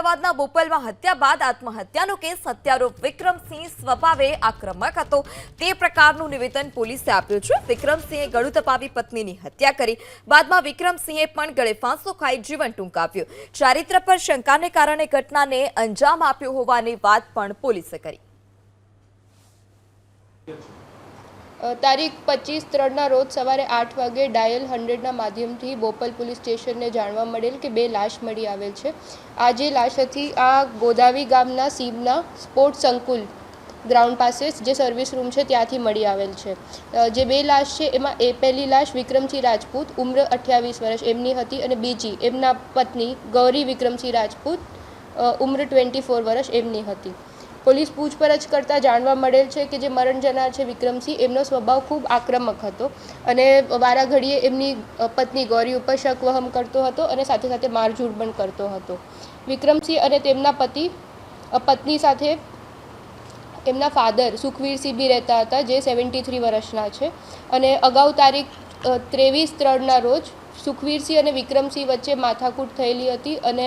અમદાવાદના બોપલમાં હત્યા બાદ આત્મહત્યાનો કેસ હત્યારો વિક્રમસિંહ સ્વભાવે આક્રમક હતો તે પ્રકારનું નિવેદન પોલીસે આપ્યું છે। વિક્રમસિંહે ગળું તપાવી પત્નીની હત્યા કરી। બાદમાં વિક્રમસિંહે પણ ગળે ફાંસો ખાઈ જીવન ટૂંકાવ્યું। ચારિત્ર પર શંકાને કારણે ઘટનાને અંજામ આપ્યો હોવાની વાત પણ પોલીસે કરી। તારીખ 25/3 રોજ સવારે 8 વાગે ડાયલ 100ના માધ્યમથી બોપલ પોલીસ સ્ટેશનને જાણવા મળેલ કે 2 લાશ મળી આવેલ છે। આ જે લાશ હતી આ ગોદાવી ગામના સીમના સ્પોર્ટ્સ સંકુલ ગ્રાઉન્ડ પાસે જે સર્વિસ રૂમ છે ત્યાંથી મળી આવેલ છે। જે 2 લાશ છે એમાં પહેલી લાશ વિક્રમસિંહ રાજપૂત ઉંમર 28 વર્ષ એમની હતી અને બીજી એમના પત્ની ગૌરી વિક્રમસિંહ રાજપૂત ઉંમર 24 વર્ષ એમની હતી। પોલીસ પૂછપરછ કરતાં જાણવા મળેલ છે કે જે મરણ જનાર છે વિક્રમસિંહ એમનો સ્વભાવ ખૂબ આક્રમક હતો અને વારાઘડીએ એમની પત્ની ગૌરી ઉપર શક વહમ કરતો હતો અને સાથે સાથે મારઝૂડ પણ કરતો હતો। વિક્રમસિંહ અને તેમના પત્ની સાથે એમના ફાધર સુખવીરસિંહ બી રહેતા હતા જે 73 વર્ષના છે અને અગાઉ તારીખ 23/3ના રોજ સુખવીરસિંહ અને વિક્રમસિંહ વચ્ચે માથાકૂટ થયેલી હતી અને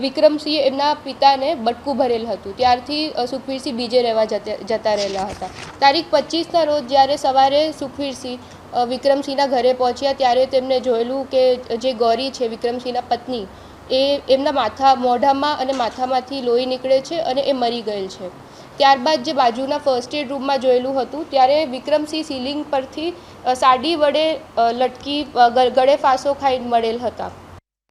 વિક્રમસિંહે એમના પિતાને બટકું ભરેલ હતું ત્યારથી સુખવીરસિંહ બીજે રહેવા જતા રહેલા હતા। તારીખ 25ના રોજ જ્યારે સવારે સુખવીરસિંહ વિક્રમસિંહના ઘરે પહોંચ્યા ત્યારે તેમને જોયેલું કે જે ગૌરી છે વિક્રમસિંહના પત્ની એ એમના મોઢામાં અને માથામાંથી લોહી નીકળે છે અને એ મરી ગયેલ છે। ત્યારબાદ જે બાજુના ફર્સ્ટ એડ રૂમમાં જોયેલું હતું ત્યારે વિક્રમસિંહ સીલિંગ પરથી સાડી વડે લટકી ગળે ફાંસો ખાઈ મળેલ હતા।